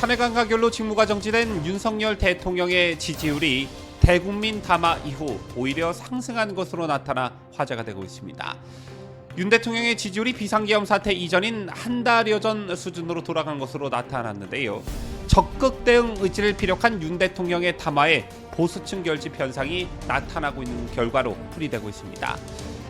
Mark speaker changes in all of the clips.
Speaker 1: 탄핵안 가결로 직무가 정지된 윤석열 대통령의 지지율이 대국민 담화 이후 오히려 상승한 것으로 나타나 화제가 되고 있습니다. 윤 대통령의 지지율이 비상계엄 사태 이전인 한 달여 전 수준으로 돌아간 것으로 나타났는데요. 적극 대응 의지를 피력한 윤 대통령의 담화에 보수층 결집 현상이 나타나고 있는 결과로 풀이되고 있습니다.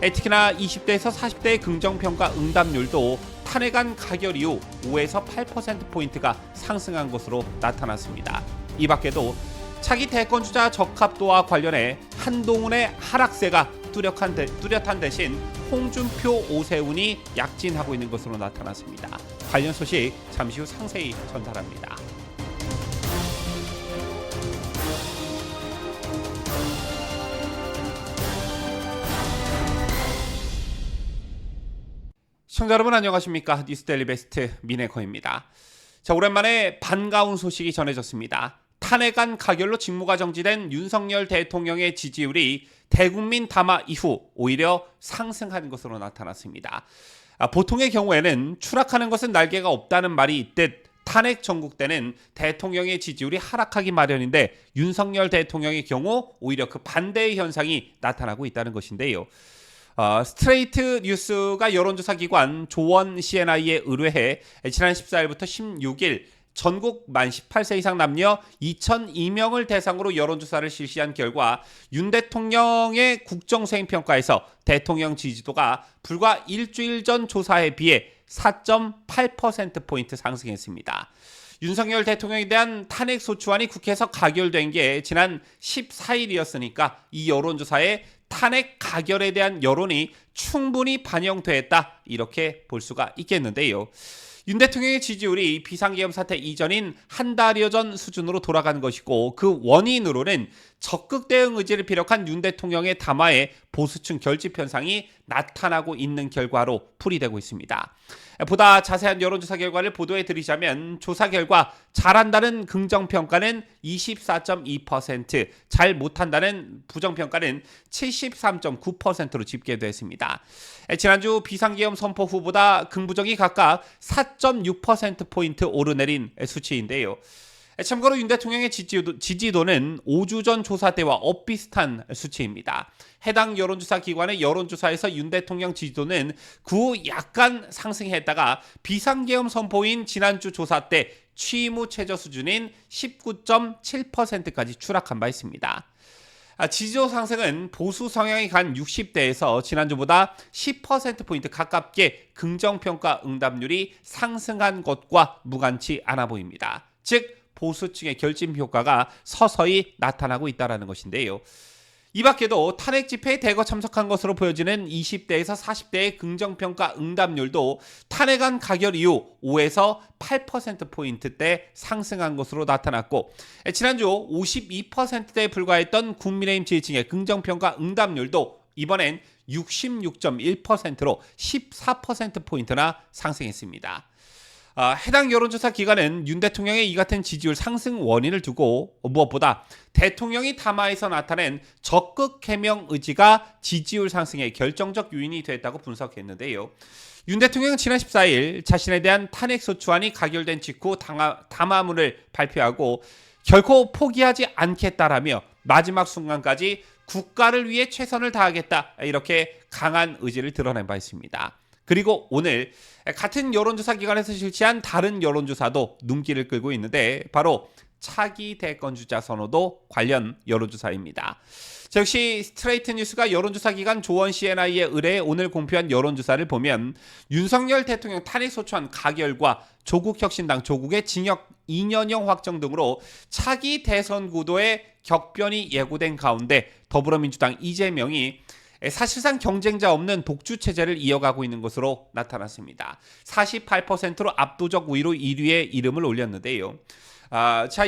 Speaker 1: 특히나 20대에서 40대의 긍정평가 응답률도 탄핵안 가결 이후 5에서 8%포인트가 상승한 것으로 나타났습니다. 이 밖에도 차기 대권주자 적합도와 관련해 한동훈의 하락세가 뚜렷한 대신 홍준표, 오세훈이 약진하고 있는 것으로 나타났습니다. 관련 소식 잠시 후 상세히 전달합니다. 시청자 여러분 안녕하십니까? 뉴스데일리 베스트 민해커입니다. 자, 오랜만에 반가운 소식이 전해졌습니다. 탄핵안 가결로 직무가 정지된 윤석열 대통령의 지지율이 대국민 담화 이후 오히려 상승한 것으로 나타났습니다. 보통의 경우에는 추락하는 것은 날개가 없다는 말이 있듯 탄핵 전국 때는 대통령의 지지율이 하락하기 마련인데 윤석열 대통령의 경우 오히려 그 반대의 현상이 나타나고 있다는 것인데요. 스트레이트 뉴스가 여론조사 기관 조원 CNI에 의뢰해 지난 14일부터 16일 전국 만 18세 이상 남녀 2,002명을 대상으로 여론조사를 실시한 결과 윤 대통령의 국정수행평가에서 대통령 지지도가 불과 일주일 전 조사에 비해 4.8%포인트 상승했습니다. 윤석열 대통령에 대한 탄핵소추안이 국회에서 가결된 게 지난 14일이었으니까 이 여론조사에 탄핵 가결에 대한 여론이 충분히 반영됐다 이렇게 볼 수가 있겠는데요. 윤 대통령의 지지율이 비상계엄 사태 이전인 한 달여 전 수준으로 돌아간 것이고 그 원인으로는 적극 대응 의지를 피력한 윤 대통령의 담화에 보수층 결집 현상이 나타나고 있는 결과로 풀이되고 있습니다. 보다 자세한 여론조사 결과를 보도해드리자면 조사 결과 잘한다는 긍정평가는 24.2%, 잘 못한다는 부정평가는 73.9%로 집계됐습니다. 지난주 비상계엄 선포 후보다 긍부정이 각각 4.6%포인트 오르내린 수치인데요. 참고로 윤 대통령의 지지도는 5주 전 조사 때와 엇비슷한 수치입니다. 해당 여론조사 기관의 여론조사에서 윤 대통령 지지도는 그 후 약간 상승했다가 비상계엄 선포인 지난주 조사 때 취임 후 최저 수준인 19.7%까지 추락한 바 있습니다. 지지도 상승은 보수 성향이 간 60대에서 지난주보다 10%포인트 가깝게 긍정평가 응답률이 상승한 것과 무관치 않아 보입니다. 즉 보수층의 결집 효과가 서서히 나타나고 있다는 것인데요. 이 밖에도 탄핵 집회에 대거 참석한 것으로 보여지는 20대에서 40대의 긍정평가 응답률도 탄핵안 가결 이후 5에서 8%포인트대 상승한 것으로 나타났고 지난주 52%대에 불과했던 국민의힘 지지층의 긍정평가 응답률도 이번엔 66.1%로 14%포인트나 상승했습니다. 해당 여론조사 기관은 윤 대통령의 이 같은 지지율 상승 원인을 두고 무엇보다 대통령이 담화에서 나타낸 적극 해명 의지가 지지율 상승의 결정적 요인이 됐다고 분석했는데요. 윤 대통령은 지난 14일 자신에 대한 탄핵소추안이 가결된 직후 담화문을 발표하고 결코 포기하지 않겠다라며 마지막 순간까지 국가를 위해 최선을 다하겠다 이렇게 강한 의지를 드러낸 바 있습니다. 그리고 오늘 같은 여론조사 기관에서 실시한 다른 여론조사도 눈길을 끌고 있는데 바로 차기 대권주자 선호도 관련 여론조사입니다. 역시 스트레이트 뉴스가 여론조사 기관 조원 CNI에 의뢰해 오늘 공표한 여론조사를 보면 윤석열 대통령 탄핵소추안 가결과 조국혁신당 조국의 징역 2년형 확정 등으로 차기 대선 구도의 격변이 예고된 가운데 더불어민주당 이재명이 사실상 경쟁자 없는 독주 체제를 이어가고 있는 것으로 나타났습니다. 48%로 압도적 우위로 1위에 이름을 올렸는데요.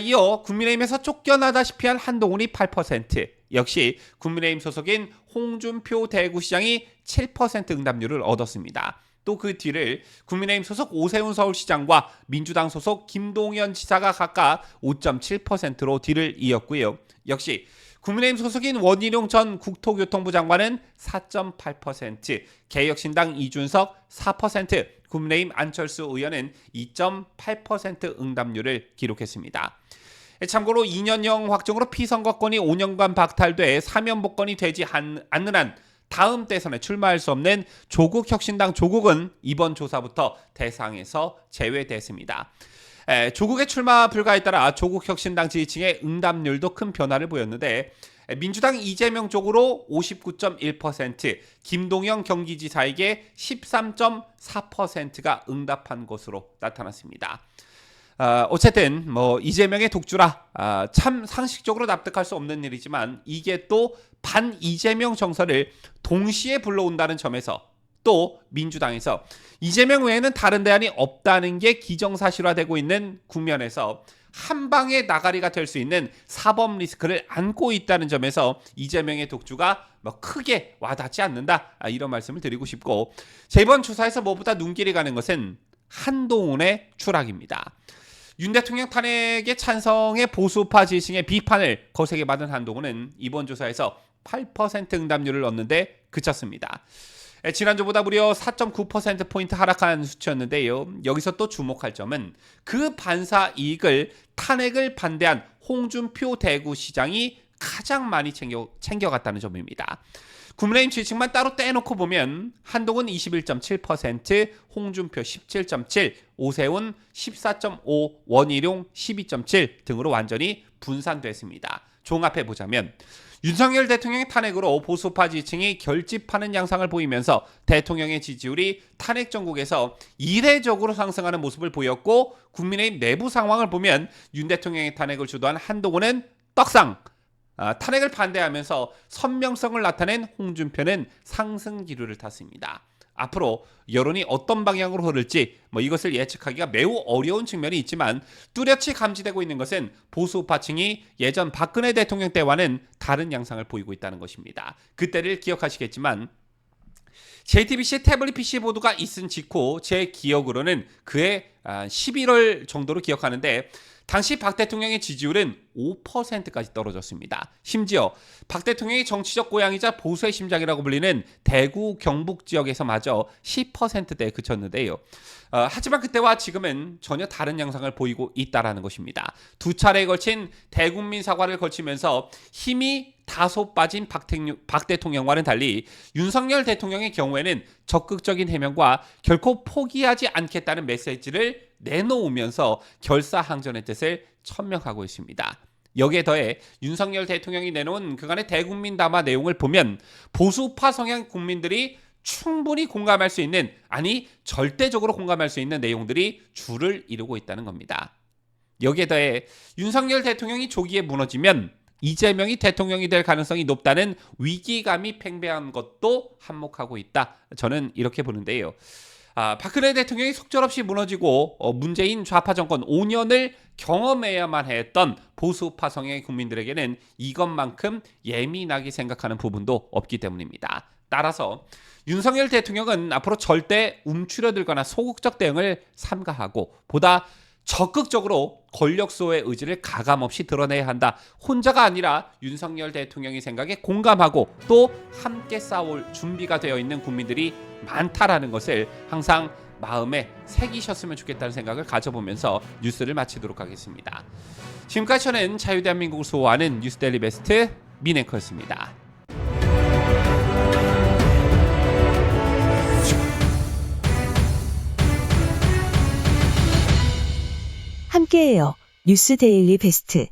Speaker 1: 이어 국민의힘에서 쫓겨나다시피 한 한동훈이 8%, 역시 국민의힘 소속인 홍준표 대구시장이 7% 응답률을 얻었습니다. 또 그 뒤를 국민의힘 소속 오세훈 서울시장과 민주당 소속 김동연 지사가 각각 5.7%로 뒤를 이었고요. 역시 국민의힘 소속인 원희룡 전 국토교통부 장관은 4.8%, 개혁신당 이준석 4%, 국민의힘 안철수 의원은 2.8% 응답률을 기록했습니다. 참고로 2년형 확정으로 피선거권이 5년간 박탈돼 사면복권이 되지 않는 한 다음 대선에 출마할 수 없는 조국혁신당 조국은 이번 조사부터 대상에서 제외됐습니다. 조국의 출마 불가에 따라 조국혁신당 지지층의 응답률도 큰 변화를 보였는데 민주당 이재명 쪽으로 59.1%, 김동연 경기지사에게 13.4%가 응답한 것으로 나타났습니다. 어쨌든 이재명의 독주라 참 상식적으로 납득할 수 없는 일이지만 이게 또 반 이재명 정서를 동시에 불러온다는 점에서 또 민주당에서 이재명 외에는 다른 대안이 없다는 게 기정사실화되고 있는 국면에서 한 방에 나가리가 될 수 있는 사법 리스크를 안고 있다는 점에서 이재명의 독주가 크게 와닿지 않는다, 이런 말씀을 드리고 싶고, 이번 조사에서 무엇보다 눈길이 가는 것은 한동훈의 추락입니다. 윤 대통령 탄핵에 찬성해 보수파 지지층의 비판을 거세게 받은 한동훈은 이번 조사에서 8% 응답률을 얻는데 그쳤습니다. 지난주보다 무려 4.9%포인트 하락한 수치였는데요. 여기서 또 주목할 점은 그 반사 이익을 탄핵을 반대한 홍준표 대구시장이 가장 많이 챙겨갔다는 점입니다. 국민의힘 지지층만 따로 떼놓고 보면 한동훈 21.7%, 홍준표 17.7%, 오세훈 14.5%, 원희룡 12.7% 등으로 완전히 분산됐습니다. 종합해보자면 윤석열 대통령의 탄핵으로 보수파 지지층이 결집하는 양상을 보이면서 대통령의 지지율이 탄핵 전국에서 이례적으로 상승하는 모습을 보였고, 국민의힘 내부 상황을 보면 윤 대통령의 탄핵을 주도한 한동훈은 떡상, 탄핵을 반대하면서 선명성을 나타낸 홍준표는 상승 기류를 탔습니다. 앞으로 여론이 어떤 방향으로 흐를지 이것을 예측하기가 매우 어려운 측면이 있지만 뚜렷이 감지되고 있는 것은 보수파층이 예전 박근혜 대통령 때와는 다른 양상을 보이고 있다는 것입니다. 그때를 기억하시겠지만 JTBC 태블릿 PC 보도가 있은 직후 제 기억으로는 그해 11월 정도로 기억하는데 당시 박 대통령의 지지율은 5%까지 떨어졌습니다. 심지어 박 대통령의 정치적 고향이자 보수의 심장이라고 불리는 대구 경북 지역에서마저 10%대에 그쳤는데요. 하지만 그때와 지금은 전혀 다른 양상을 보이고 있다는 것입니다. 두 차례에 걸친 대국민 사과를 거치면서 힘이 다소 빠진 박 대통령과는 달리 윤석열 대통령의 경우에는 적극적인 해명과 결코 포기하지 않겠다는 메시지를 내놓으면서 결사항전의 뜻을 천명하고 있습니다. 여기에 더해 윤석열 대통령이 내놓은 그간의 대국민 담화 내용을 보면 보수파 성향 국민들이 충분히 공감할 수 있는, 아니 절대적으로 공감할 수 있는 내용들이 줄을 이루고 있다는 겁니다. 여기에 더해 윤석열 대통령이 조기에 무너지면 이재명이 대통령이 될 가능성이 높다는 위기감이 팽배한 것도 한몫하고 있다, 저는 이렇게 보는데요. 박근혜 대통령이 속절없이 무너지고 문재인 좌파 정권 5년을 경험해야만 했던 보수파 성향의 국민들에게는 이것만큼 예민하게 생각하는 부분도 없기 때문입니다. 따라서 윤석열 대통령은 앞으로 절대 움츠려들거나 소극적 대응을 삼가하고 보다 적극적으로 권력소의 의지를 가감없이 드러내야 한다. 혼자가 아니라 윤석열 대통령의 생각에 공감하고 또 함께 싸울 준비가 되어 있는 국민들이 많다라는 것을 항상 마음에 새기셨으면 좋겠다는 생각을 가져보면서 뉴스를 마치도록 하겠습니다. 지금까지 저는 자유대한민국을 수호하는 뉴스데일리 베스트 민앵커였습니다.
Speaker 2: 함께해요. 뉴스 데일리 베스트.